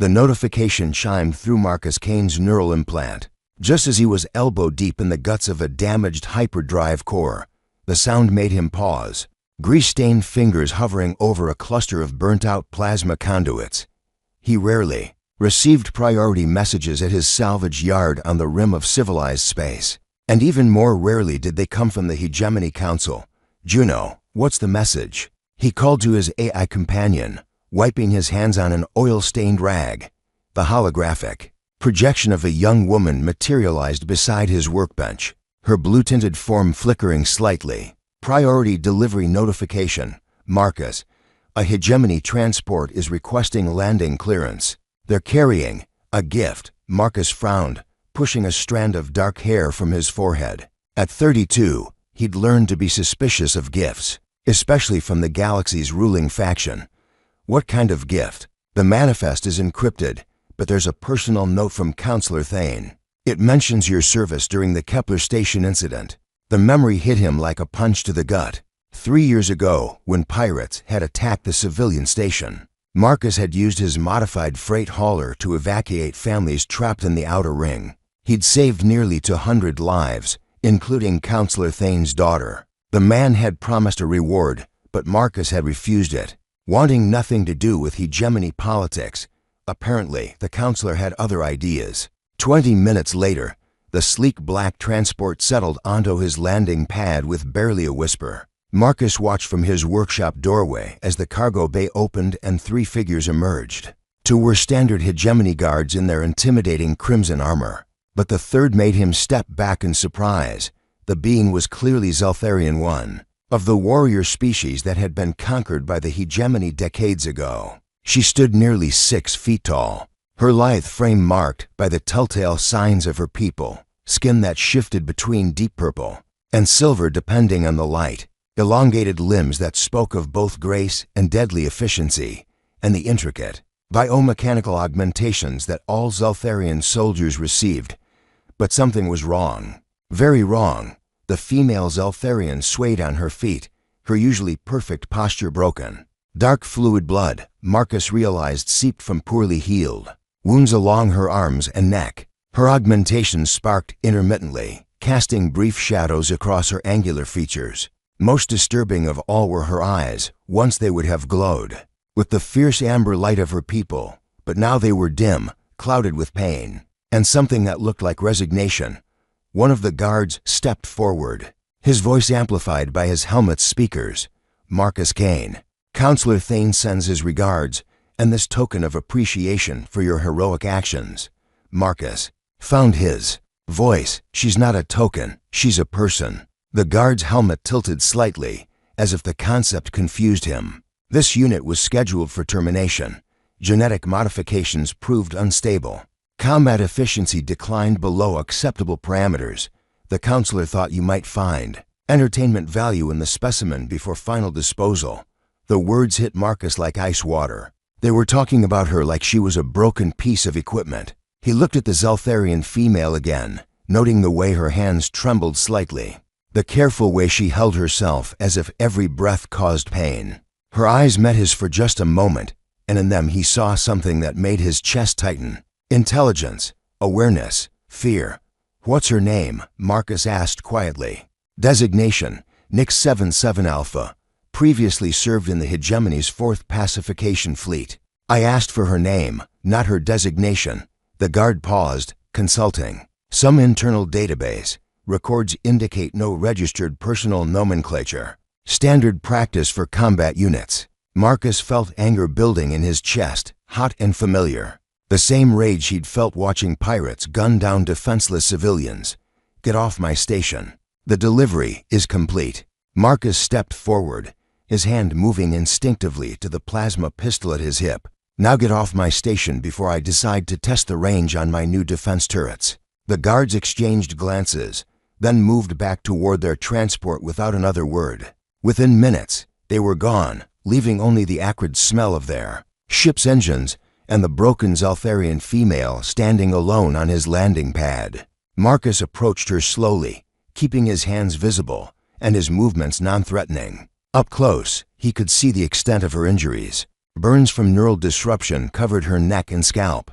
The notification chimed through Marcus Kane's neural implant. Just as he was elbow-deep in the guts of a damaged hyperdrive core, the sound made him pause, grease-stained fingers hovering over a cluster of burnt-out plasma conduits. He rarely received priority messages at his salvage yard on the rim of civilized space. And even more rarely did they come from the Hegemony Council. "Juno, what's the message?" He called to his AI companion, wiping his hands on an oil-stained rag. The holographic projection of a young woman materialized beside his workbench, her blue-tinted form flickering slightly. "Priority delivery notification. Marcus, a Hegemony transport is requesting landing clearance. They're carrying a gift." Marcus frowned, pushing a strand of dark hair from his forehead. At 32, he'd learned to be suspicious of gifts, especially from the galaxy's ruling faction. "What kind of gift?" "The manifest is encrypted, but there's a personal note from Counselor Thane. It mentions your service during the Kepler Station incident." The memory hit him like a punch to the gut. 3 years ago, when pirates had attacked the civilian station, Marcus had used his modified freight hauler to evacuate families trapped in the outer ring. He'd saved nearly 200 lives, including Counselor Thane's daughter. The man had promised a reward, but Marcus had refused it, wanting nothing to do with Hegemony politics. Apparently, the counselor had other ideas. 20 minutes later, the sleek black transport settled onto his landing pad with barely a whisper. Marcus watched from his workshop doorway as the cargo bay opened and 3 figures emerged. 2 were standard Hegemony guards in their intimidating crimson armor, but the third made him step back in surprise. The being was clearly Zeltharian One, of the warrior species that had been conquered by the Hegemony decades ago. She stood nearly 6 feet tall, her lithe frame marked by the telltale signs of her people, skin that shifted between deep purple and silver depending on the light, elongated limbs that spoke of both grace and deadly efficiency, and the intricate, biomechanical augmentations that all Zeltharian soldiers received. But something was wrong. Very wrong. The female Zeltharian swayed on her feet, her usually perfect posture broken. Dark fluid blood, Marcus realized, seeped from poorly healed wounds along her arms and neck. Her augmentations sparked intermittently, casting brief shadows across her angular features. Most disturbing of all were her eyes. Once they would have glowed with the fierce amber light of her people, but now they were dim, clouded with pain, and something that looked like resignation. One of the guards stepped forward, his voice amplified by his helmet's speakers. "Marcus Kane, Counselor Thane sends his regards and this token of appreciation for your heroic actions." Marcus found his voice. "She's not a token, she's a person." The guard's helmet tilted slightly, as if the concept confused him. This unit was scheduled for termination. Genetic modifications proved unstable. Combat efficiency declined below acceptable parameters. The counselor thought you might find entertainment value in the specimen before final disposal. The words hit Marcus like ice water. They were talking about her like she was a broken piece of equipment. He looked at the Zeltharian female again, noting the way her hands trembled slightly, the careful way she held herself as if every breath caused pain. Her eyes met his for just a moment, and in them he saw something that made his chest tighten. Intelligence, awareness, fear. "What's her name?" Marcus asked quietly. "Designation, Nix 77 Alpha. Previously served in the Hegemony's 4th Pacification Fleet." "I asked for her name, not her designation." The guard paused, consulting some internal database. Records indicate no registered personal nomenclature. Standard practice for combat units. Marcus felt anger building in his chest, hot and familiar. The same rage he'd felt watching pirates gun down defenseless civilians. "Get off my station. The delivery is complete." Marcus stepped forward, his hand moving instinctively to the plasma pistol at his hip. "Now get off my station before I decide to test the range on my new defense turrets." The guards exchanged glances, then moved back toward their transport without another word. Within minutes, they were gone, leaving only the acrid smell of their ship's engines and the broken Zeltharian female standing alone on his landing pad. Marcus approached her slowly, keeping his hands visible and his movements non-threatening. Up close, he could see the extent of her injuries. Burns from neural disruption covered her neck and scalp.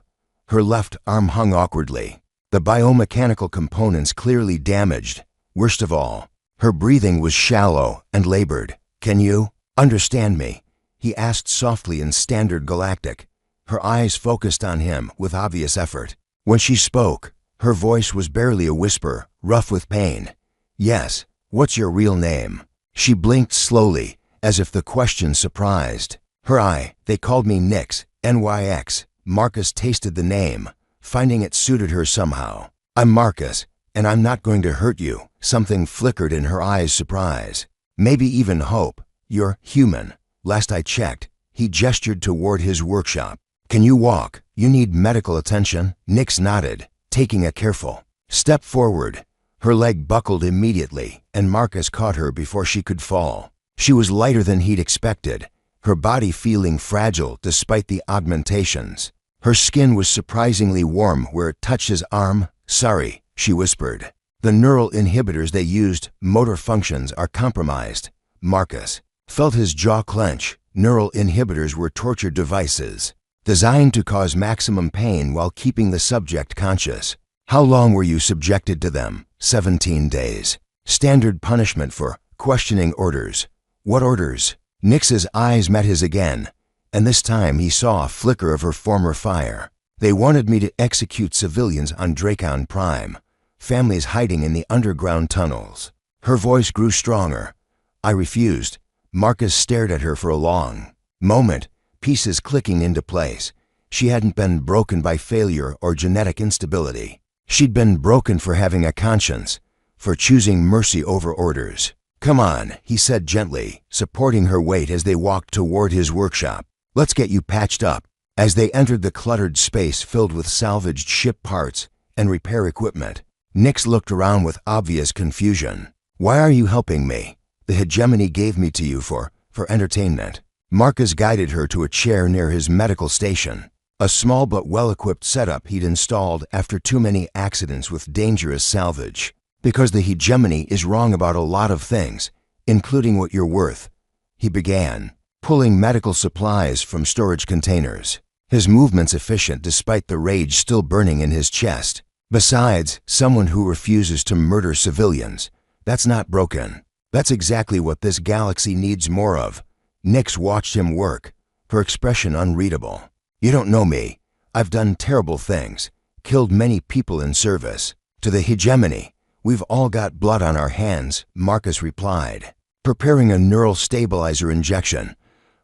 Her left arm hung awkwardly, the biomechanical components clearly damaged. Worst of all, her breathing was shallow and labored. "Can you understand me?" he asked softly in standard galactic. Her eyes focused on him with obvious effort. When she spoke, her voice was barely a whisper, rough with pain. "Yes, what's your real name?" She blinked slowly, as if the question surprised her. "They called me Nyx, NYX. Marcus tasted the name, finding it suited her somehow. "I'm Marcus, and I'm not going to hurt you." Something flickered in her eyes, surprise. Maybe even hope. "You're human. Last I checked." He gestured toward his workshop. "Can you walk? You need medical attention?" Nyx nodded, taking a careful step forward. Her leg buckled immediately, and Marcus caught her before she could fall. She was lighter than he'd expected, her body feeling fragile despite the augmentations. Her skin was surprisingly warm where it touched his arm. "Sorry," she whispered. "The neural inhibitors they used, motor functions are compromised." Marcus felt his jaw clench. Neural inhibitors were torture devices, designed to cause maximum pain while keeping the subject conscious. "How long were you subjected to them?" 17 days. Standard punishment for questioning orders. "What orders?" Nyx's eyes met his again, and this time he saw a flicker of her former fire. "They wanted me to execute civilians on Dracon Prime, families hiding in the underground tunnels." Her voice grew stronger. "I refused." Marcus stared at her for a long moment, pieces clicking into place. She hadn't been broken by failure or genetic instability. She'd been broken for having a conscience, for choosing mercy over orders. "Come on," he said gently, supporting her weight as they walked toward his workshop. "Let's get you patched up." As they entered the cluttered space filled with salvaged ship parts and repair equipment, Nyx looked around with obvious confusion. "Why are you helping me? The hegemony gave me to you for entertainment." Marcus guided her to a chair near his medical station, a small but well-equipped setup he'd installed after too many accidents with dangerous salvage. "Because the hegemony is wrong about a lot of things, including what you're worth," he began, pulling medical supplies from storage containers, his movements efficient despite the rage still burning in his chest. "Besides, someone who refuses to murder civilians, that's not broken. That's exactly what this galaxy needs more of." Nyx watched him work, her expression unreadable. "You don't know me. I've done terrible things, killed many people in service to the hegemony. We've all got blood on our hands," Marcus replied, preparing a neural stabilizer injection.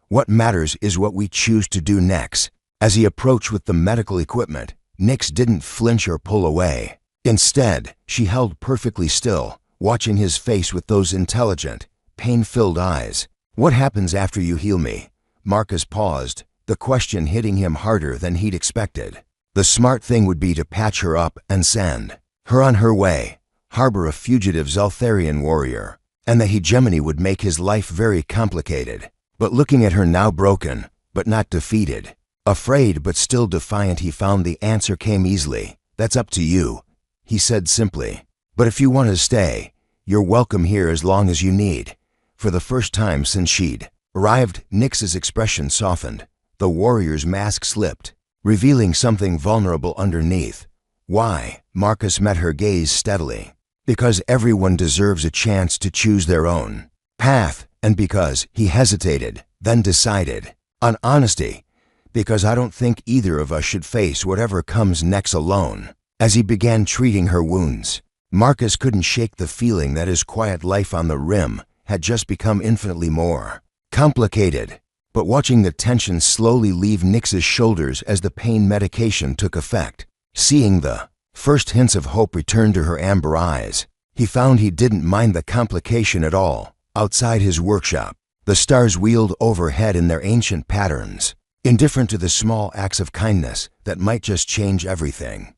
"What matters is what we choose to do next." As he approached with the medical equipment, Nyx didn't flinch or pull away. Instead, she held perfectly still, watching his face with those intelligent, pain-filled eyes. "What happens after you heal me?" Marcus paused, the question hitting him harder than he'd expected. The smart thing would be to patch her up and send her on her way, harbor a fugitive Zeltharian warrior, and the hegemony would make his life very complicated. But looking at her now broken, but not defeated, afraid but still defiant, he found the answer came easily. "That's up to you," he said simply. "But if you want to stay, you're welcome here as long as you need." For the first time since she'd arrived, Nyx's expression softened. The warrior's mask slipped, revealing something vulnerable underneath. "Why?" Marcus met her gaze steadily. "Because everyone deserves a chance to choose their own path, and because," he hesitated, then decided, "on honesty, because I don't think either of us should face whatever comes next alone." As he began treating her wounds, Marcus couldn't shake the feeling that his quiet life on the rim had just become infinitely more complicated. But watching the tension slowly leave Nyx's shoulders as the pain medication took effect, seeing the first hints of hope return to her amber eyes, he found he didn't mind the complication at all. Outside his workshop, the stars wheeled overhead in their ancient patterns, indifferent to the small acts of kindness that might just change everything.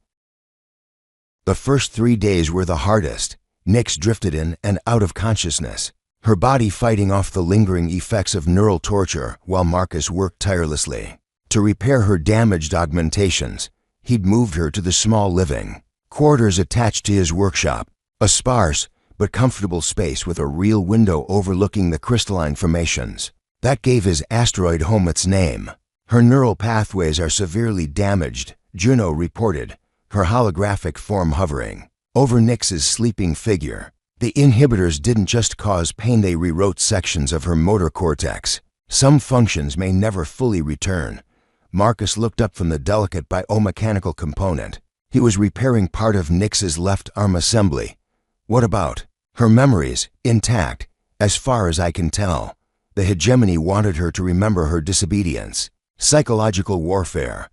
The first 3 days were the hardest. Nyx drifted in and out of consciousness, her body fighting off the lingering effects of neural torture while Marcus worked tirelessly to repair her damaged augmentations. He'd moved her to the small living quarters attached to his workshop, a sparse but comfortable space with a real window overlooking the crystalline formations. That gave his asteroid home its name. Her neural pathways are severely damaged, Juno reported, her holographic form hovering over Nyx's sleeping figure. The inhibitors didn't just cause pain, they rewrote sections of her motor cortex. Some functions may never fully return. Marcus looked up from the delicate biomechanical component. He was repairing part of Nyx's left arm assembly. What about her memories? Intact, as far as I can tell. The hegemony wanted her to remember her disobedience. Psychological warfare.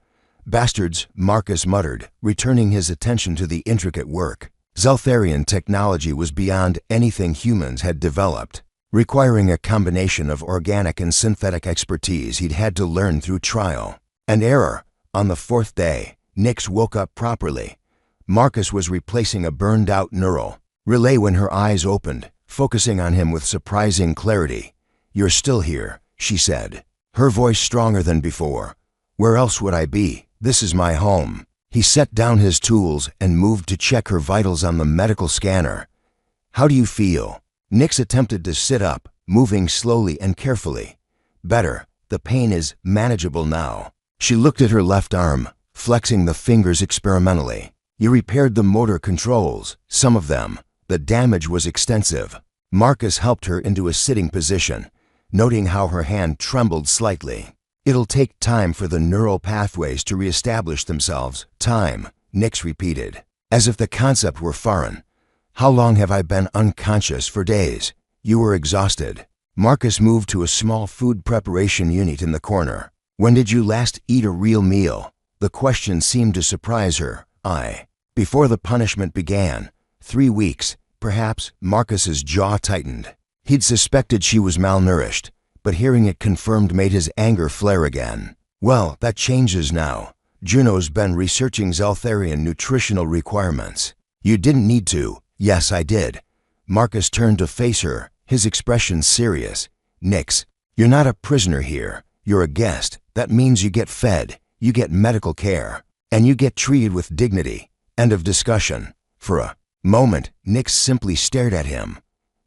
Bastards, Marcus muttered, returning his attention to the intricate work. Zeltharian technology was beyond anything humans had developed, requiring a combination of organic and synthetic expertise he'd had to learn through trial and error. On the fourth day, Nyx woke up properly. Marcus was replacing a burned-out neural relay when her eyes opened, focusing on him with surprising clarity. "You're still here," she said, her voice stronger than before. "Where else would I be? This is my home." He set down his tools and moved to check her vitals on the medical scanner. "How do you feel?" Nyx attempted to sit up, moving slowly and carefully. "Better. The pain is manageable now." She looked at her left arm, flexing the fingers experimentally. "You repaired the motor controls, some of them. The damage was extensive." Marcus helped her into a sitting position, noting how her hand trembled slightly. "It'll take time for the neural pathways to reestablish themselves." "Time," Nyx repeated, as if the concept were foreign. "How long have I been unconscious?" "For days." "You were exhausted." Marcus moved to a small food preparation unit in the corner. "When did you last eat a real meal?" The question seemed to surprise her. Before the punishment began. 3 weeks, perhaps." Marcus's jaw tightened. He'd suspected she was malnourished, but hearing it confirmed made his anger flare again. "Well, that changes now. Juno's been researching Zeltharian nutritional requirements." "You didn't need to." "Yes, I did." Marcus turned to face her, his expression serious. "Nyx, you're not a prisoner here. You're a guest. That means you get fed, you get medical care, and you get treated with dignity." End of discussion. For a moment, Nyx simply stared at him.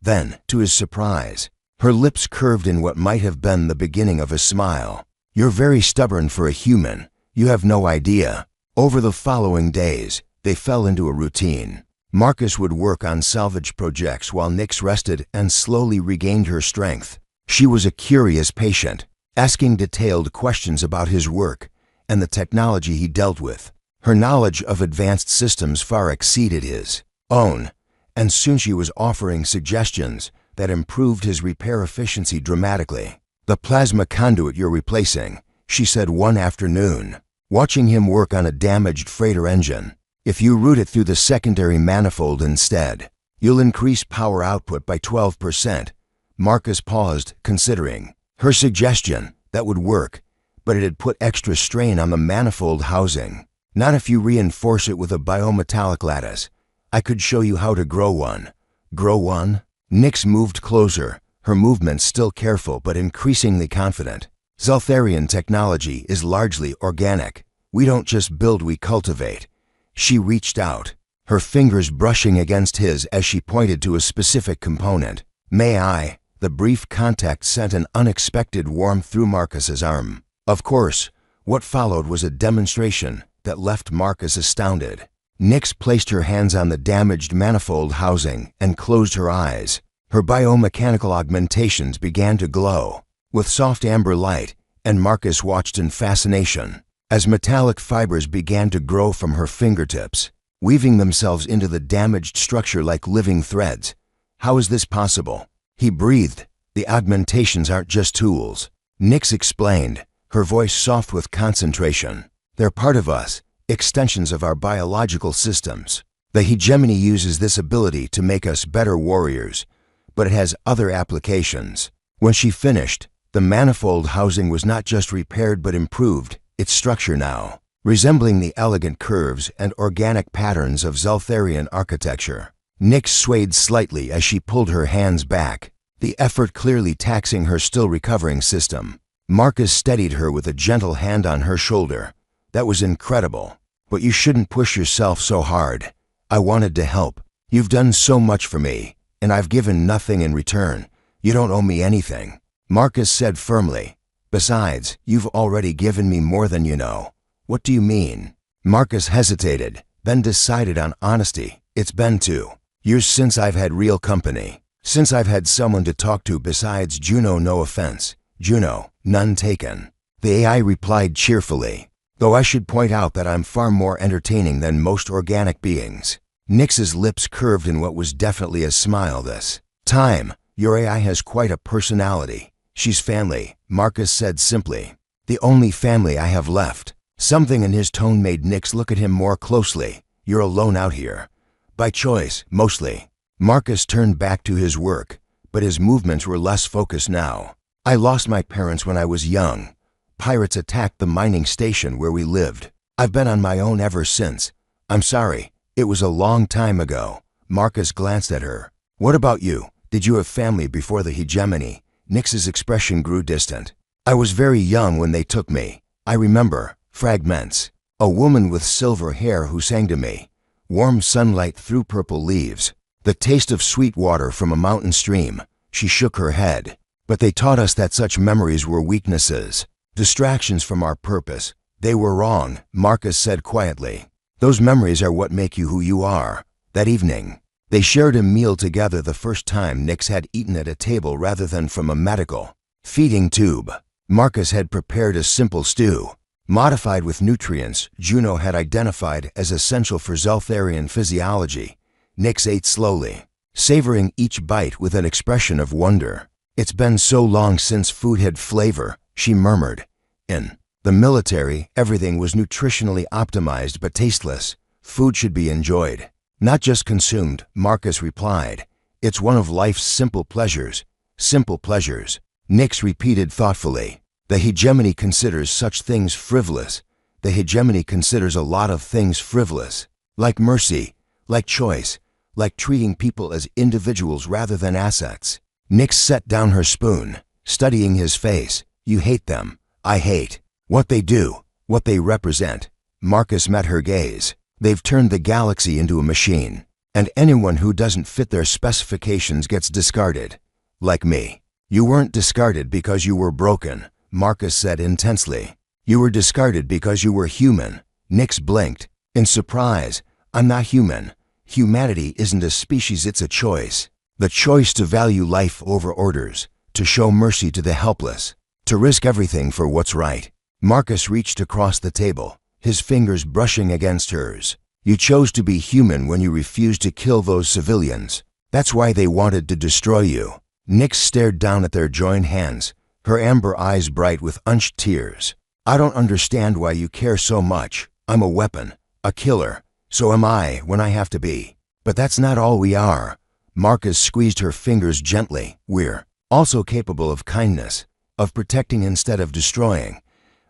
Then, to his surprise, her lips curved in what might have been the beginning of a smile. "You're very stubborn for a human. You have no idea." Over the following days, they fell into a routine. Marcus would work on salvage projects while Nyx rested and slowly regained her strength. She was a curious patient, asking detailed questions about his work and the technology he dealt with. Her knowledge of advanced systems far exceeded his own, and soon she was offering suggestions that improved his repair efficiency dramatically. "The plasma conduit you're replacing," she said one afternoon, watching him work on a damaged freighter engine. "If you route it through the secondary manifold instead, you'll increase power output by 12%. Marcus paused, considering. Her suggestion, that would work, but it had put extra strain on the manifold housing. "Not if you reinforce it with a biometallic lattice. I could show you how to grow one." "Grow one?" Nyx moved closer, her movements still careful but increasingly confident. "Zeltharian technology is largely organic. We don't just build, we cultivate." She reached out, her fingers brushing against his as she pointed to a specific component. "May I?" The brief contact sent an unexpected warmth through Marcus's arm. Of course, what followed was a demonstration that left Marcus astounded. Nyx placed her hands on the damaged manifold housing and closed her eyes. Her biomechanical augmentations began to glow with soft amber light, and Marcus watched in fascination as metallic fibers began to grow from her fingertips, weaving themselves into the damaged structure like living threads. "How is this possible?" He breathed. "The augmentations aren't just tools," Nyx explained, her voice soft with concentration. "They're part of us, extensions of our biological systems. The hegemony uses this ability to make us better warriors, but it has other applications." When she finished, the manifold housing was not just repaired but improved, its structure now resembling the elegant curves and organic patterns of Zeltharian architecture. Nyx swayed slightly as she pulled her hands back, the effort clearly taxing her still recovering system. Marcus steadied her with a gentle hand on her shoulder. "That was incredible, but you shouldn't push yourself so hard. I wanted to help. You've done so much for me, and I've given nothing in return. You don't owe me anything." Marcus said firmly. Besides, you've already given me more than you know. What do you mean? Marcus hesitated, then decided on honesty. It's been 2 years since I've had real company. Since I've had someone to talk to besides Juno. No offense, Juno, none taken. The AI replied cheerfully. Though I should point out that I'm far more entertaining than most organic beings. Nix's lips curved in what was definitely a smile this time. Your AI has quite a personality. She's family, Marcus said simply. The only family I have left. Something in his tone made Nix look at him more closely. You're alone out here. By choice, mostly. Marcus turned back to his work, but his movements were less focused now. I lost my parents when I was young. Pirates attacked the mining station where we lived. I've been on my own ever since. I'm sorry, it was a long time ago. Marcus glanced at her. What about you? Did you have family before the hegemony? Nix's expression grew distant. I was very young when they took me. I remember, fragments. A woman with silver hair who sang to me. Warm sunlight through purple leaves. The taste of sweet water from a mountain stream. She shook her head. But they taught us that such memories were weaknesses. Distractions from our purpose. They were wrong, Marcus said quietly. Those memories are what make you who you are. That evening, they shared a meal together, the first time Nix had eaten at a table rather than from a medical feeding tube. Marcus had prepared a simple stew, modified with nutrients Juno had identified as essential for Zeltharian physiology. Nix ate slowly, savoring each bite with an expression of wonder. It's been so long since food had flavor, she murmured. In the military, everything was nutritionally optimized but tasteless. Food should be enjoyed, not just consumed, Marcus replied. It's one of life's simple pleasures. Simple pleasures, Nix repeated thoughtfully. The hegemony considers such things frivolous. The hegemony considers a lot of things frivolous, like mercy, like choice, like treating people as individuals rather than assets. Nix set down her spoon, studying his face. You hate them. I hate what they do, what they represent. Marcus met her gaze. They've turned the galaxy into a machine, and anyone who doesn't fit their specifications gets discarded. Like me. You weren't discarded because you were broken, Marcus said intensely. You were discarded because you were human. Nix blinked. In surprise. I'm not human. Humanity isn't a species, it's a choice. The choice to value life over orders, to show mercy to the helpless, to risk everything for what's right. Marcus reached across the table, his fingers brushing against hers. You chose to be human when you refused to kill those civilians. That's why they wanted to destroy you. Nix stared down at their joined hands, her amber eyes bright with unshed tears. I don't understand why you care so much. I'm a weapon, a killer. So am I when I have to be. But that's not all we are. Marcus squeezed her fingers gently. We're also capable of kindness, of protecting instead of destroying,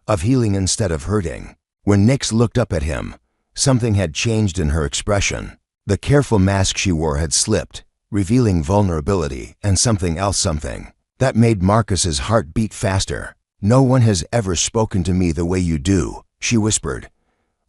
of healing instead of hurting. When Nix looked up at him, something had changed in her expression. The careful mask she wore had slipped, revealing vulnerability and something else, something that made Marcus's heart beat faster. No one has ever spoken to me the way you do, she whispered.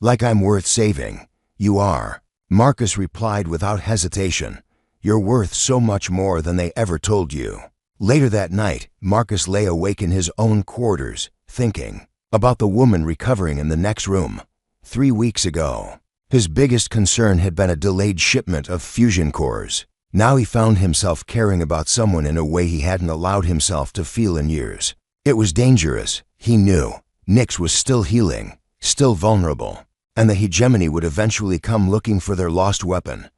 Like I'm worth saving. You are. Marcus replied without hesitation. You're worth so much more than they ever told you. Later that night, Marcus lay awake in his own quarters, thinking about the woman recovering in the next room. 3 weeks ago, his biggest concern had been a delayed shipment of fusion cores. Now he found himself caring about someone in a way he hadn't allowed himself to feel in years. It was dangerous, he knew. Nix was still healing, still vulnerable, and the hegemony would eventually come looking for their lost weapon.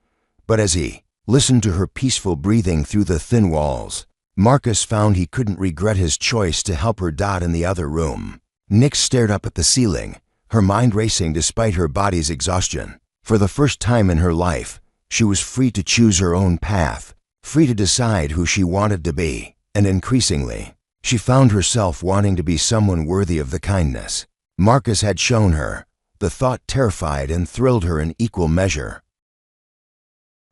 But as he listened to her peaceful breathing through the thin walls, Marcus found he couldn't regret his choice to help her in the other room. Nix stared up at the ceiling, her mind racing despite her body's exhaustion. For the first time in her life, she was free to choose her own path, free to decide who she wanted to be, and increasingly, she found herself wanting to be someone worthy of the kindness Marcus had shown her. The thought terrified and thrilled her in equal measure.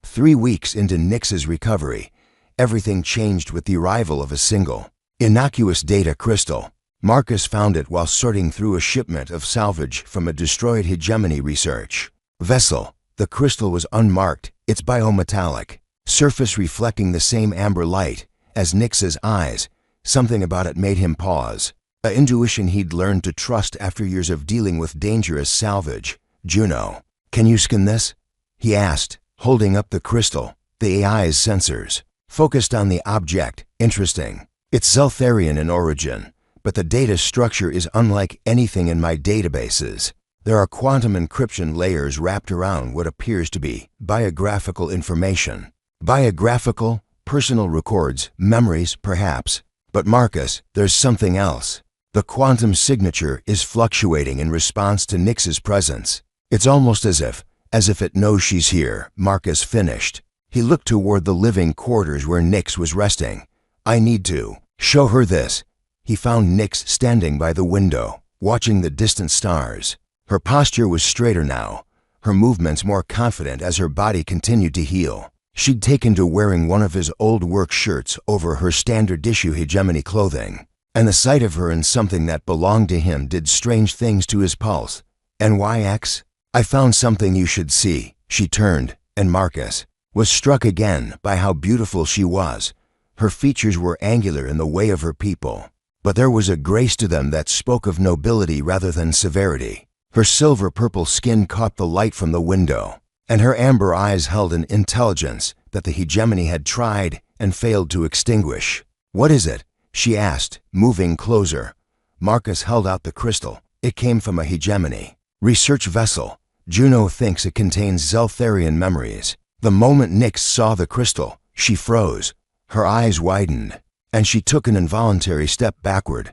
3 weeks into Nix's recovery, everything changed with the arrival of a single, innocuous data crystal. Marcus found it while sorting through a shipment of salvage from a destroyed hegemony research vessel. The crystal was unmarked, its biometallic surface reflecting the same amber light as Nix's eyes, Something about it made him pause. An intuition he'd learned to trust after years of dealing with dangerous salvage. "Juno, can you scan this?" he asked, holding up the crystal. The AI's sensors focused on the object. "Interesting. It's Zeltharian in origin, but the data structure is unlike anything in my databases. There are quantum encryption layers wrapped around what appears to be biographical information." Biographical? Personal records, memories, perhaps. But Marcus, there's something else. The quantum signature is fluctuating in response to Nyx's presence. It's almost as if it knows she's here, Marcus finished. He looked toward the living quarters where Nyx was resting. "I need to show her this." He found Nyx standing by the window, watching the distant stars. Her posture was straighter now, her movements more confident as her body continued to heal. She'd taken to wearing one of his old work shirts over her standard issue hegemony clothing, and the sight of her in something that belonged to him did strange things to his pulse. "NYX? I found something you should see." She turned, and Marcus was struck again by how beautiful she was. Her features were angular in the way of her people, but there was a grace to them that spoke of nobility rather than severity. Her silver-purple skin caught the light from the window, and her amber eyes held an intelligence that the hegemony had tried and failed to extinguish. "What is it?" she asked, moving closer. Marcus held out the crystal. It came from a hegemony research vessel. "Juno thinks it contains Zeltharian memories." The moment Nyx saw the crystal, she froze. Her eyes widened, and she took an involuntary step backward.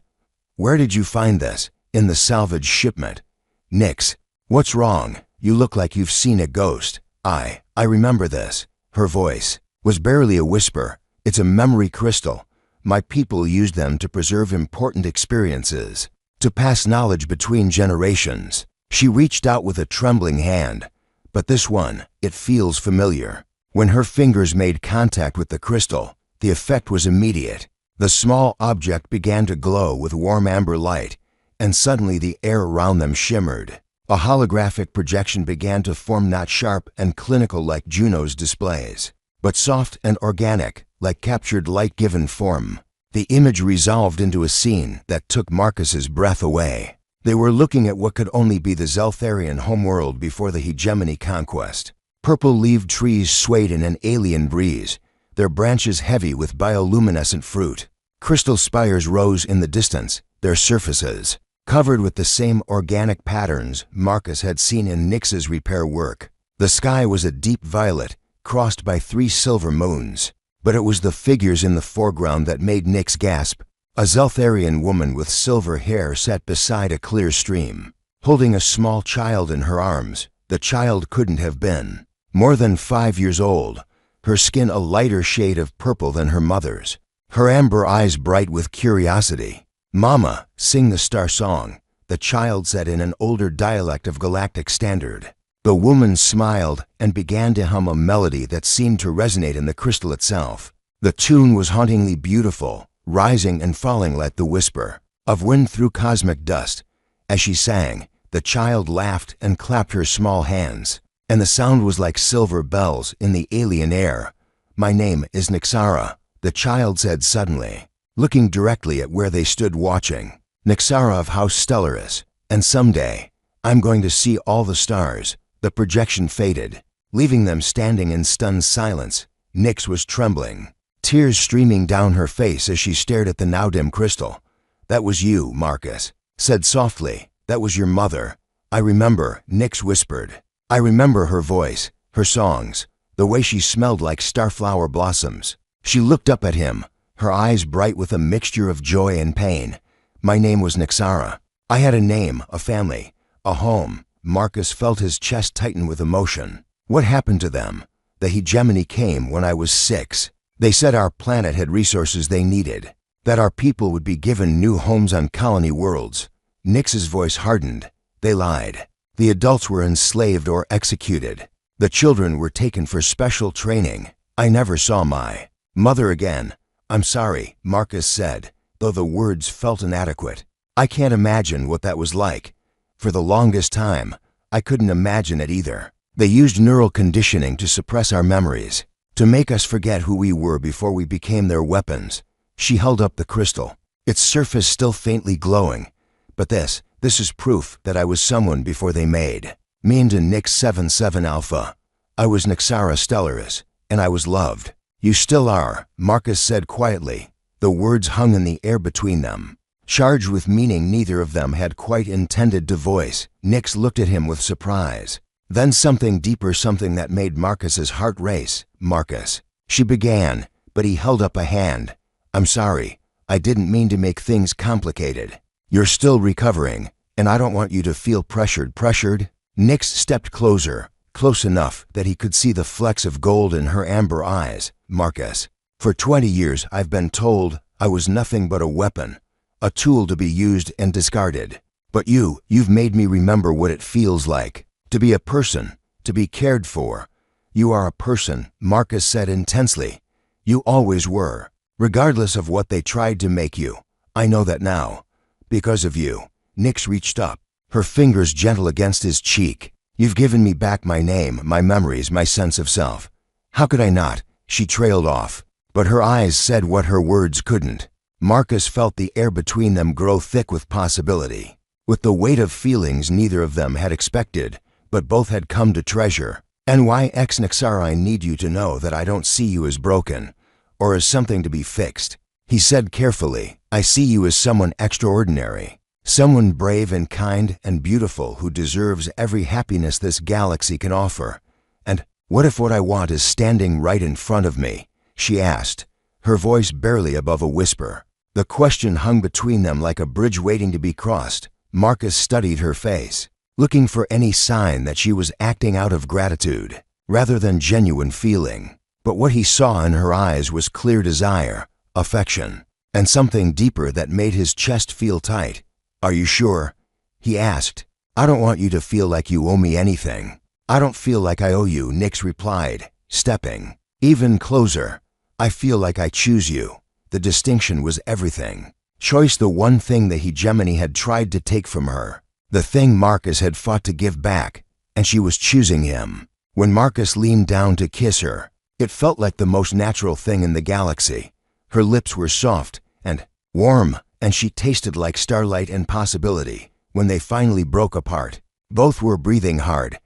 "Where did you find this?" "In the salvage shipment." "Nyx, what's wrong? You look like you've seen a ghost." I remember this." Her voice was barely a whisper. "It's a memory crystal. My people used them to preserve important experiences, to pass knowledge between generations." She reached out with a trembling hand. "But this one, it feels familiar." When her fingers made contact with the crystal, the effect was immediate. The small object began to glow with warm amber light, and suddenly the air around them shimmered. A holographic projection began to form, not sharp and clinical like Juno's displays, but soft and organic, like captured light given form. The image resolved into a scene that took Marcus's breath away. They were looking at what could only be the Zeltharian homeworld before the hegemony conquest. Purple-leaved trees swayed in an alien breeze, their branches heavy with bioluminescent fruit. Crystal spires rose in the distance, their surfaces covered with the same organic patterns Marcus had seen in Nyx's repair work. The sky was a deep violet, crossed by 3 silver moons. But it was the figures in the foreground that made Nyx gasp. A Zeltharian woman with silver hair sat beside a clear stream, holding a small child in her arms. The child couldn't have been more than 5 years old, her skin a lighter shade of purple than her mother's, her amber eyes bright with curiosity. "Mama, sing the star song," the child said in an older dialect of galactic standard. The woman smiled and began to hum a melody that seemed to resonate in the crystal itself. The tune was hauntingly beautiful, rising and falling like the whisper of wind through cosmic dust. As she sang, the child laughed and clapped her small hands, and the sound was like silver bells in the alien air. "My name is Nyxara," the child said suddenly, looking directly at where they stood watching. "Nyxara of House Stellaris, and someday, I'm going to see all the stars." The projection faded, leaving them standing in stunned silence. Nyx was trembling, tears streaming down her face as she stared at the now dim crystal. "That was you," Marcus said softly. "That was your mother." "I remember," Nyx whispered. "I remember her voice, her songs, the way she smelled like starflower blossoms." She looked up at him, her eyes bright with a mixture of joy and pain. "My name was Nyxara. I had a name, a family, a home." Marcus felt his chest tighten with emotion. "What happened to them?" "The hegemony came when I was 6. They said our planet had resources they needed, that our people would be given new homes on colony worlds." Nyx's voice hardened. "They lied. The adults were enslaved or executed. The children were taken for special training. I never saw my mother again." "I'm sorry," Marcus said, though the words felt inadequate. "I can't imagine what that was like. For the longest time, I couldn't imagine it either. They used neural conditioning to suppress our memories, to make us forget who we were before we became their weapons." She held up the crystal, its surface still faintly glowing. But this is proof that I was someone before they made me into Nix 77 Alpha. I was Nixara Stellaris, and I was loved. You still are, Marcus said quietly. The words hung in the air between them, charged with meaning neither of them had quite intended to voice. Nix looked at him with surprise. Then something deeper, something that made Marcus's heart race. Marcus, she began, but he held up a hand. I'm sorry, I didn't mean to make things complicated. You're still recovering, and I don't want you to feel pressured. Pressured? Nix stepped closer, close enough that he could see the flecks of gold in her amber eyes. Marcus, for 20 years I've been told I was nothing but a weapon, a tool to be used and discarded. But you've made me remember what it feels like to be a person, to be cared for. You are a person, Marcus said intensely. You always were, regardless of what they tried to make you. I know that now. Because of you. Nix reached up, her fingers gentle against his cheek. You've given me back my name, my memories, my sense of self. How could I not? She trailed off, but her eyes said what her words couldn't. Marcus felt the air between them grow thick with possibility, with the weight of feelings neither of them had expected, but both had come to treasure. NYX Nixara, I need you to know that I don't see you as broken, or as something to be fixed. He said carefully, I see you as someone extraordinary, someone brave and kind and beautiful who deserves every happiness this galaxy can offer. And what if what I want is standing right in front of me? She asked, her voice barely above a whisper. The question hung between them like a bridge waiting to be crossed. Marcus studied her face, looking for any sign that she was acting out of gratitude, rather than genuine feeling. But what he saw in her eyes was clear desire, affection, and something deeper that made his chest feel tight. Are you sure? He asked. I don't want you to feel like you owe me anything. I don't feel like I owe you, Nix replied, stepping even closer. I feel like I choose you. The distinction was everything. Choice, the one thing the hegemony had tried to take from her, the thing Marcus had fought to give back, and she was choosing him. When Marcus leaned down to kiss her, it felt like the most natural thing in the galaxy. Her lips were soft and warm, and she tasted like starlight and possibility. When they finally broke apart, both were breathing hard.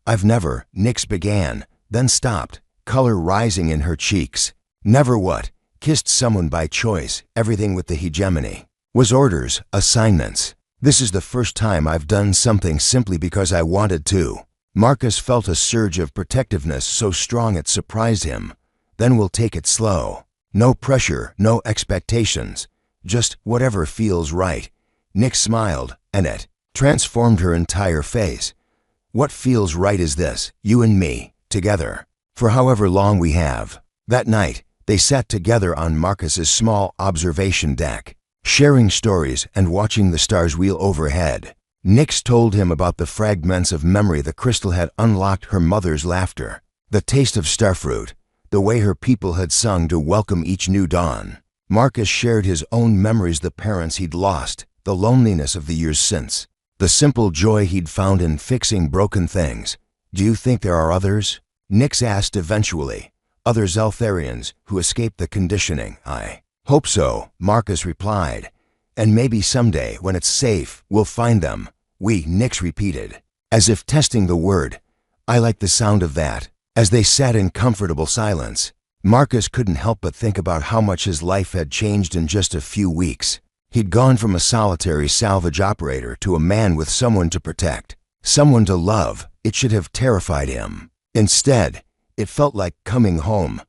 I've never, Nix began, then stopped, color rising in her cheeks. Never what? Kissed someone by choice. Everything with the hegemony was orders, assignments. This is the first time I've done something simply because I wanted to. Marcus felt a surge of protectiveness so strong it surprised him. Then we'll take it slow. No pressure, no expectations. Just whatever feels right. Nix smiled, and it transformed her entire face. What feels right is this, you and me, together, for however long we have. That night, they sat together on Marcus's small observation deck, sharing stories and watching the stars wheel overhead. Nix told him about the fragments of memory the crystal had unlocked, her mother's laughter, the taste of starfruit, the way her people had sung to welcome each new dawn. Marcus shared his own memories, the parents he'd lost, the loneliness of the years since, the simple joy he'd found in fixing broken things. Do you think there are others? Nix asked eventually. Other Zeltharians who escaped the conditioning. I hope so, Marcus replied. And maybe someday, when it's safe, we'll find them. Nix repeated, as if testing the word. I like the sound of that. As they sat in comfortable silence, Marcus couldn't help but think about how much his life had changed in just a few weeks. He'd gone from a solitary salvage operator to a man with someone to protect, someone to love. It should have terrified him. Instead, it felt like coming home.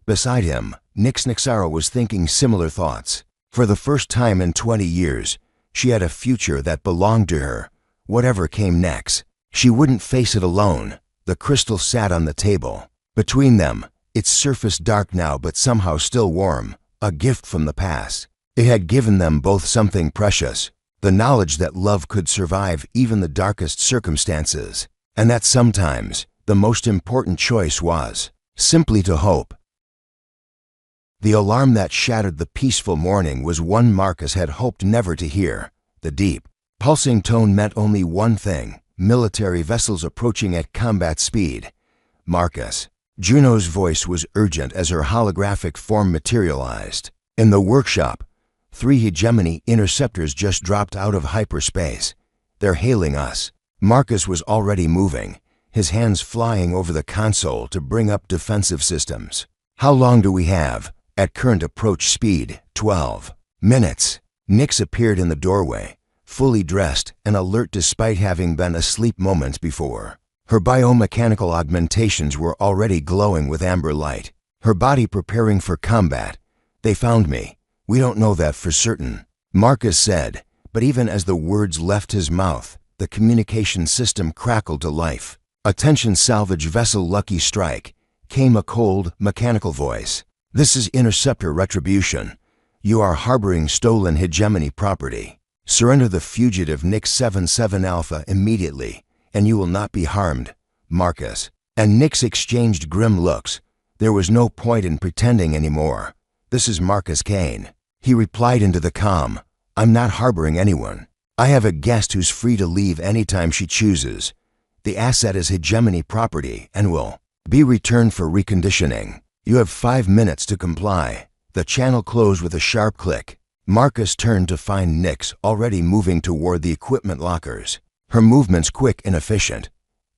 Beside him, Nix Nixara was thinking similar thoughts. For the first time in 20 years, she had a future that belonged to her. Whatever came next, she wouldn't face it alone. The crystal sat on the table. Between them, its surface dark now but somehow still warm, a gift from the past. It had given them both something precious, the knowledge that love could survive even the darkest circumstances, and that sometimes the most important choice was simply to hope. The alarm that shattered the peaceful morning was one Marcus had hoped never to hear. The deep, pulsing tone meant only one thing: military vessels approaching at combat speed. Marcus. Juno's voice was urgent as her holographic form materialized. In the workshop, 3 hegemony interceptors just dropped out of hyperspace. They're hailing us. Marcus was already moving, his hands flying over the console to bring up defensive systems. How long do we have? At current approach speed, 12 minutes. Nyx appeared in the doorway, fully dressed and alert despite having been asleep moments before. Her biomechanical augmentations were already glowing with amber light, her body preparing for combat. They found me. We don't know that for certain, Marcus said, but even as the words left his mouth, the communication system crackled to life. "Attention salvage vessel Lucky Strike," came a cold, mechanical voice. "This is Interceptor Retribution. You are harboring stolen hegemony property. Surrender the fugitive Nyx 77 Alpha immediately, and you will not be harmed, Marcus." And Nyx exchanged grim looks. There was no point in pretending anymore. "This is Marcus Kane," he replied into the comm. "I'm not harboring anyone. I have a guest who's free to leave anytime she chooses. The asset is hegemony property and will be returned for reconditioning. You have 5 minutes to comply." The channel closed with a sharp click. Marcus turned to find Nyx already moving toward the equipment lockers, her movements quick and efficient.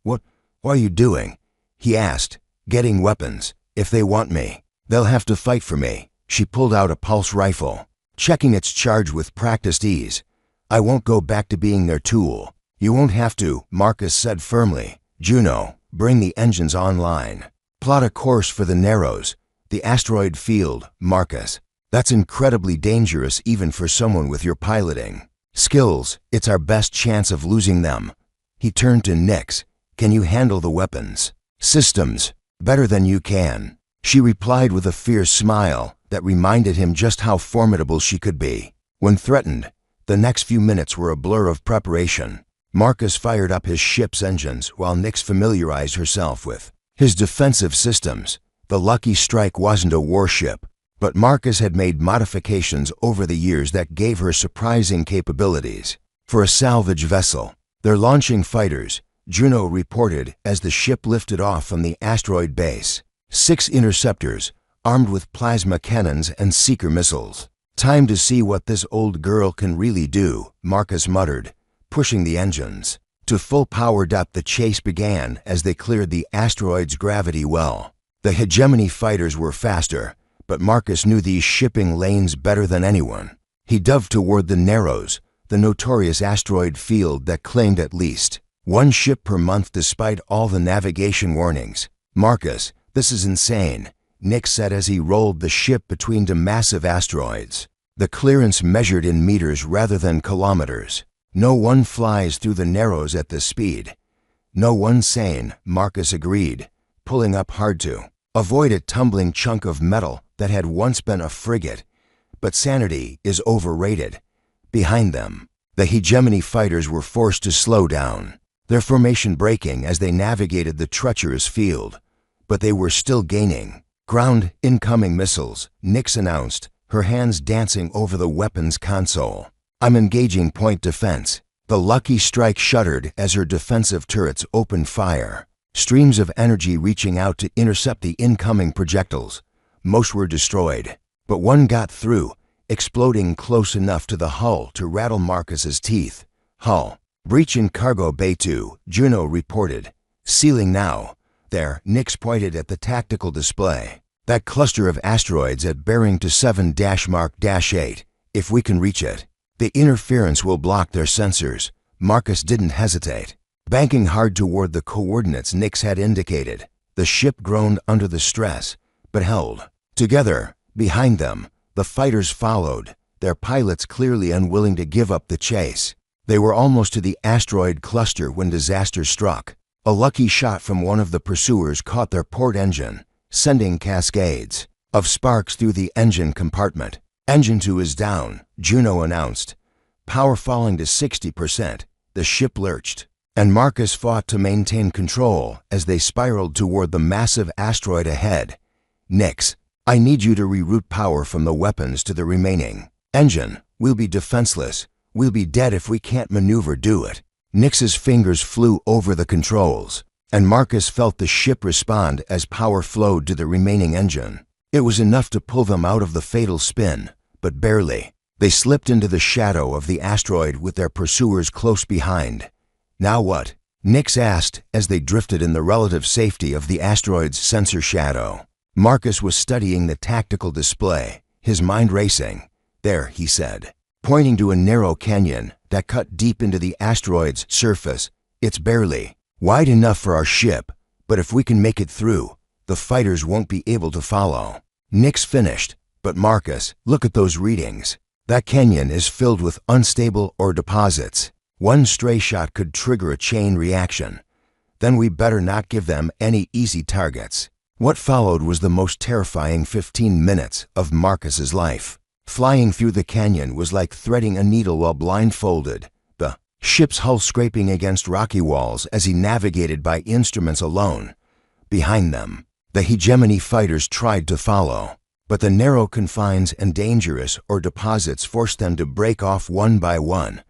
What are you doing?" he asked. "Getting weapons. If they want me, they'll have to fight for me." She pulled out a pulse rifle, checking its charge with practiced ease. "I won't go back to being their tool." "You won't have to," Marcus said firmly. "Juno, bring the engines online. Plot a course for the Narrows, the asteroid field, Marcus. That's incredibly dangerous even for someone with your piloting skills. It's our best chance of losing them." He turned to Nyx. "Can you handle the weapons systems better than you can?" She replied with a fierce smile that reminded him just how formidable she could be. When threatened, the next few minutes were a blur of preparation. Marcus fired up his ship's engines while Nyx familiarized herself with his defensive systems. The Lucky Strike wasn't a warship, but Marcus had made modifications over the years that gave her surprising capabilities. For a salvage vessel, they're launching fighters, Juno reported as the ship lifted off from the asteroid base. 6 interceptors, armed with plasma cannons and seeker missiles. "Time to see what this old girl can really do," Marcus muttered, pushing the engines to full power. The chase began as they cleared the asteroid's gravity well. The hegemony fighters were faster, but Marcus knew these shipping lanes better than anyone. He dove toward the Narrows, the notorious asteroid field that claimed at least 1 ship per month despite all the navigation warnings. "Marcus, this is insane," Nyx said as he rolled the ship between 2 massive asteroids. The clearance measured in meters rather than kilometers. "No one flies through the Narrows at this speed." "No one sane," Marcus agreed, pulling up hard to avoid a tumbling chunk of metal that had once been a frigate. But sanity is overrated. Behind them, the hegemony fighters were forced to slow down, their formation breaking as they navigated the treacherous field. But they were still gaining ground. "Incoming missiles," Nyx announced, her hands dancing over the weapons console. "I'm engaging point defense." The Lucky Strike shuddered as her defensive turrets opened fire, streams of energy reaching out to intercept the incoming projectiles. Most were destroyed, but one got through, exploding close enough to the hull to rattle Marcus's teeth. "Hull breach in cargo bay 2, Juno reported. "Sealing now." There, Nyx pointed at the tactical display. "That cluster of asteroids at bearing to 7-8. If we can reach it, the interference will block their sensors." Marcus didn't hesitate, banking hard toward the coordinates Nyx had indicated. The ship groaned under the stress, but held together. Behind them, the fighters followed, their pilots clearly unwilling to give up the chase. They were almost to the asteroid cluster when disaster struck. A lucky shot from one of the pursuers caught their port engine, sending cascades of sparks through the engine compartment. "Engine 2 is down," Juno announced. Power falling to 60%, the ship lurched, and Marcus fought to maintain control as they spiraled toward the massive asteroid ahead. "Nyx, I need you to reroute power from the weapons to the remaining engine. We'll be defenseless. We'll be dead if we can't maneuver. Do it." Nyx's fingers flew over the controls, and Marcus felt the ship respond as power flowed to the remaining engine. It was enough to pull them out of the fatal spin, but barely. They slipped into the shadow of the asteroid with their pursuers close behind. Now what? Nix asked as they drifted in the relative safety of the asteroid's sensor shadow. Marcus was studying the tactical display, his mind racing. There, he said, pointing to a narrow canyon that cut deep into the asteroid's surface. It's barely wide enough for our ship, but if we can make it through, the fighters won't be able to follow. Nix finished, but Marcus, look at those readings. That canyon is filled with unstable ore deposits. One stray shot could trigger a chain reaction. Then we better not give them any easy targets. What followed was the most terrifying 15 minutes of Marcus's life. Flying through the canyon was like threading a needle while blindfolded, the ship's hull scraping against rocky walls as he navigated by instruments alone. Behind them, the hegemony fighters tried to follow, but the narrow confines and dangerous ore deposits forced them to break off one by one.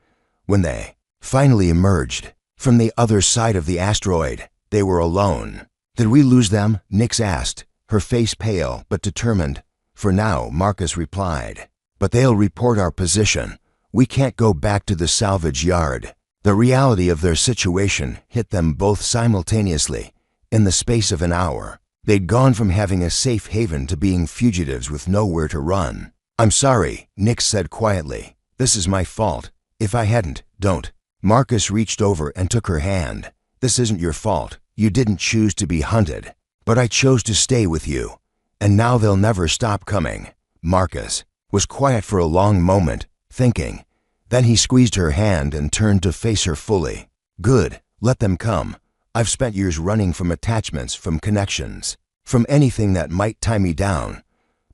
When they finally emerged from the other side of the asteroid, they were alone. Did we lose them? Nix asked, her face pale but determined. For now, Marcus replied. But they'll report our position. We can't go back to the salvage yard. The reality of their situation hit them both simultaneously. In the space of an hour, they'd gone from having a safe haven to being fugitives with nowhere to run. I'm sorry, Nix said quietly. This is my fault. If I hadn't, don't. Marcus reached over and took her hand. This isn't your fault. You didn't choose to be hunted. But I chose to stay with you. And now they'll never stop coming. Marcus was quiet for a long moment, thinking. Then he squeezed her hand and turned to face her fully. Good, let them come. I've spent years running from attachments, from connections, from anything that might tie me down.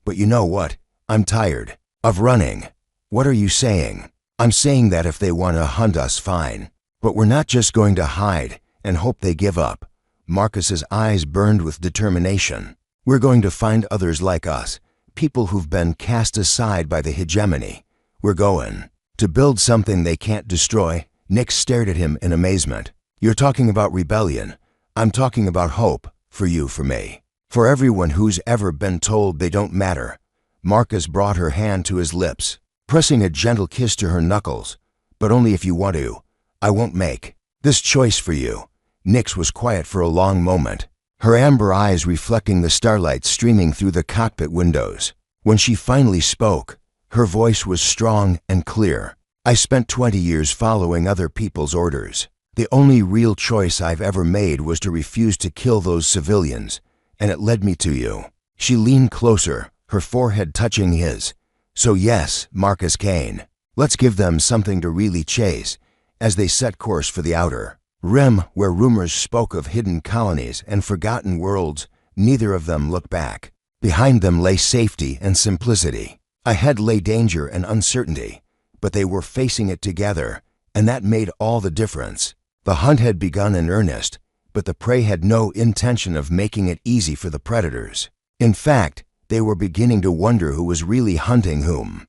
But you know what? I'm tired of running. What are you saying? I'm saying that if they want to hunt us, fine. But we're not just going to hide and hope they give up. Marcus's eyes burned with determination. We're going to find others like us, people who've been cast aside by the hegemony. We're going to build something they can't destroy. Nix stared at him in amazement. You're talking about rebellion. I'm talking about hope, for you, for me, for everyone who's ever been told they don't matter. Marcus brought her hand to his lips, pressing a gentle kiss to her knuckles. But only if you want to. I won't make this choice for you. Nix was quiet for a long moment, her amber eyes reflecting the starlight streaming through the cockpit windows. When she finally spoke, her voice was strong and clear. I spent 20 years following other people's orders. The only real choice I've ever made was to refuse to kill those civilians, and it led me to you. She leaned closer, her forehead touching his. So yes, Marcus Kane, let's give them something to really chase, as they set course for the outer rim where rumors spoke of hidden colonies and forgotten worlds. Neither of them looked back. Behind them lay safety and simplicity. Ahead lay danger and uncertainty, but they were facing it together, and that made all the difference. The hunt had begun in earnest, but the prey had no intention of making it easy for the predators. In fact, they were beginning to wonder who was really hunting whom.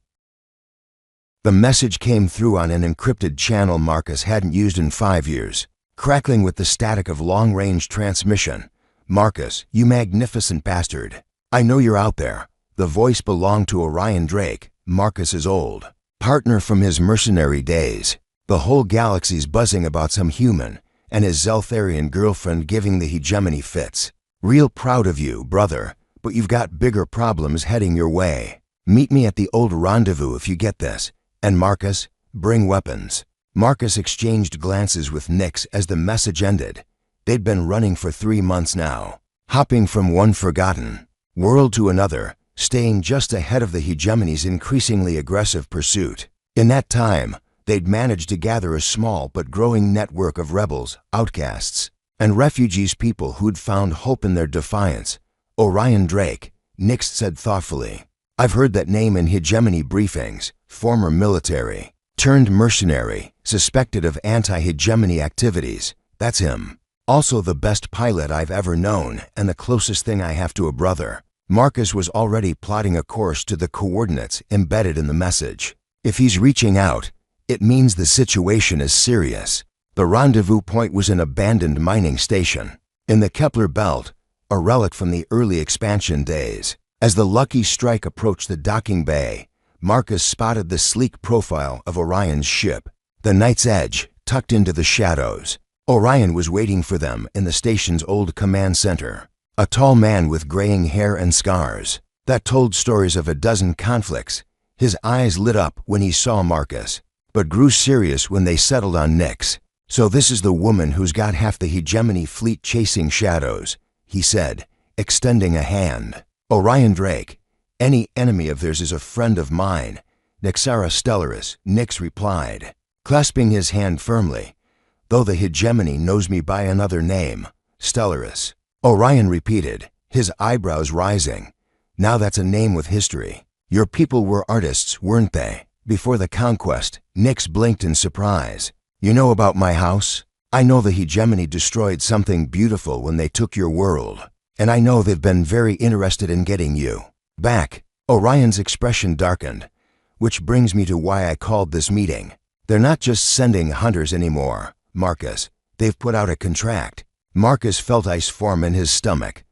The message came through on an encrypted channel Marcus hadn't used in 5 years, crackling with the static of long-range transmission. Marcus, you magnificent bastard. I know you're out there. The voice belonged to Orion Drake, Marcus's old partner from his mercenary days. The whole galaxy's buzzing about some human and his Zeltharian girlfriend giving the hegemony fits. Real proud of you, brother, but you've got bigger problems heading your way. Meet me at the old rendezvous if you get this. And Marcus, bring weapons. Marcus exchanged glances with Nix as the message ended. They'd been running for 3 months now, hopping from one forgotten world to another, staying just ahead of the hegemony's increasingly aggressive pursuit. In that time, they'd managed to gather a small but growing network of rebels, outcasts, and refugees, people who'd found hope in their defiance. Orion Drake, Nix said thoughtfully. I've heard that name in hegemony briefings. Former military, turned mercenary, suspected of anti-hegemony activities. That's him. Also the best pilot I've ever known and the closest thing I have to a brother. Marcus was already plotting a course to the coordinates embedded in the message. If he's reaching out, it means the situation is serious. The rendezvous point was an abandoned mining station in the Kepler belt, a relic from the early expansion days. As the Lucky Strike approached the docking bay, Marcus spotted the sleek profile of Orion's ship, the Night's Edge, tucked into the shadows. Orion was waiting for them in the station's old command center, a tall man with graying hair and scars that told stories of a dozen conflicts. His eyes lit up when he saw Marcus, but grew serious when they settled on Nyx. "So this is the woman who's got half the hegemony fleet chasing shadows," he said, extending a hand. "Orion Drake, any enemy of theirs is a friend of mine. Nyxara Stellaris," Nyx replied, clasping his hand firmly. "Though the hegemony knows me by another name, Stellaris." Orion repeated, his eyebrows rising. "Now that's a name with history. Your people were artists, weren't they? Before the conquest," Nyx blinked in surprise. "You know about my house? I know the hegemony destroyed something beautiful when they took your world, and I know they've been very interested in getting you back." Orion's expression darkened, "which brings me to why I called this meeting. They're not just sending hunters anymore, Marcus. They've put out a contract." Marcus felt ice form in his stomach.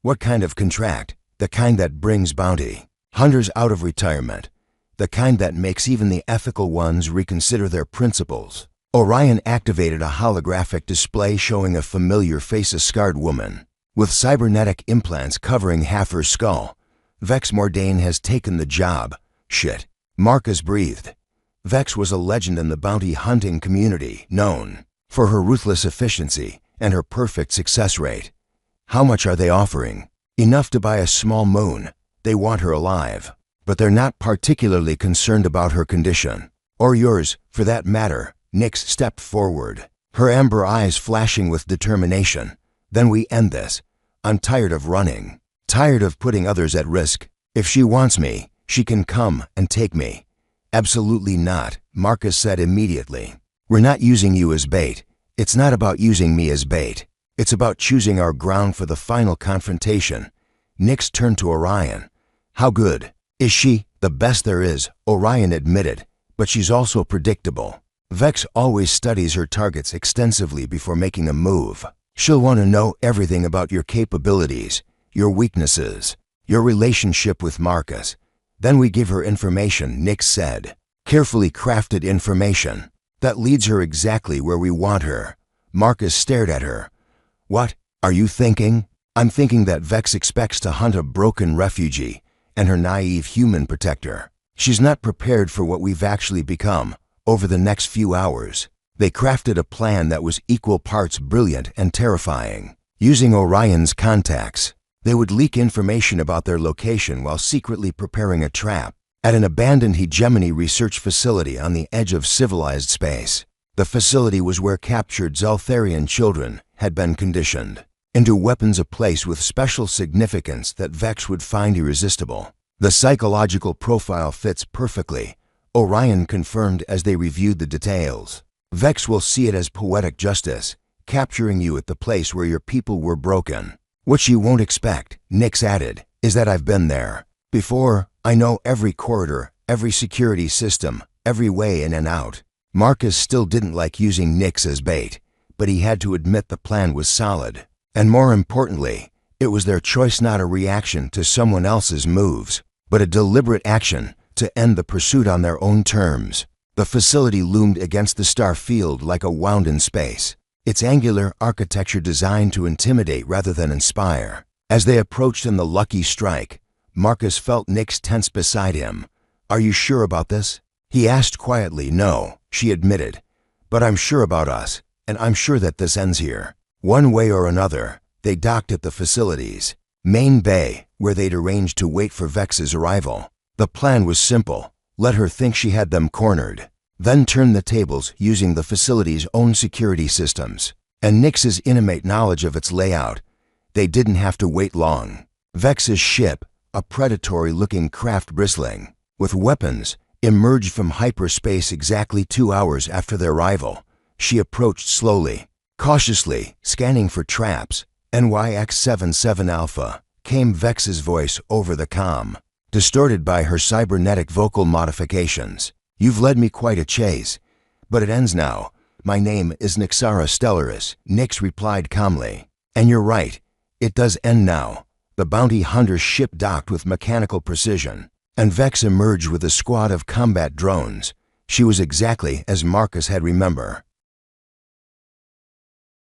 "What kind of contract?" "The kind that brings bounty. Hunters out of retirement. The kind that makes even the ethical ones reconsider their principles." Orion activated a holographic display showing a familiar face, a scarred woman with cybernetic implants covering half her skull. "Vex Mordain has taken the job." "Shit," Marcus breathed. Vex was a legend in the bounty hunting community, known for her ruthless efficiency and her perfect success rate. "How much are they offering?" "Enough to buy a small moon. They want her alive, but they're not particularly concerned about her condition. Or yours, for that matter." Nyx stepped forward, her amber eyes flashing with determination. "Then we end this. I'm tired of running, tired of putting others at risk. If she wants me, she can come and take me." "Absolutely not," Marcus said immediately. "We're not using you as bait. It's not about using me as bait. It's about choosing our ground for the final confrontation." Nyx turned to Orion. "How good is she?" "The best there is," Orion admitted, "but she's also predictable. Vex always studies her targets extensively before making a move. She'll want to know everything about your capabilities, your weaknesses, your relationship with Marcus. Then we give her information," Nyx said. "Carefully crafted information that leads her exactly where we want her." Marcus stared at her. "What are you thinking?" "I'm thinking that Vex expects to hunt a broken refugee and her naive human protector. She's not prepared for what we've actually become over the next few hours." They crafted a plan that was equal parts brilliant and terrifying. Using Orion's contacts, they would leak information about their location while secretly preparing a trap at an abandoned hegemony research facility on the edge of civilized space. The facility was where captured Zeltharian children had been conditioned into weapons, a place with special significance that Vex would find irresistible. "The psychological profile fits perfectly," Orion confirmed as they reviewed the details. "Vex will see it as poetic justice, capturing you at the place where your people were broken. What she won't expect," Nyx added, "is that I've been there before. I know every corridor, every security system, every way in and out." Marcus still didn't like using Nyx as bait, but he had to admit the plan was solid. And more importantly, it was their choice, not a reaction to someone else's moves, but a deliberate action to end the pursuit on their own terms. The facility loomed against the star field like a wound in space, its angular architecture designed to intimidate rather than inspire. As they approached in the Lucky Strike, Marcus felt Nyx tense beside him. "Are you sure about this?" he asked quietly. "No," she admitted, "but I'm sure about us, and I'm sure that this ends here." One way or another, they docked at the facility's main bay, where they'd arranged to wait for Vex's arrival. The plan was simple: let her think she had them cornered, then turn the tables using the facility's own security systems and Nyx's intimate knowledge of its layout. They didn't have to wait long. Vex's ship, a predatory-looking craft bristling with weapons, emerged from hyperspace exactly 2 hours after their arrival. She approached slowly, cautiously, scanning for traps. "NYX-77 Alpha," came Vex's voice over the comm, distorted by her cybernetic vocal modifications. "You've led me quite a chase, but it ends now. My name is Nyxara Stellaris," Nyx replied calmly. "And you're right, it does end now. The bounty hunter ship docked with mechanical precision, and Vex emerged with a squad of combat drones. She was exactly as Marcus had remembered.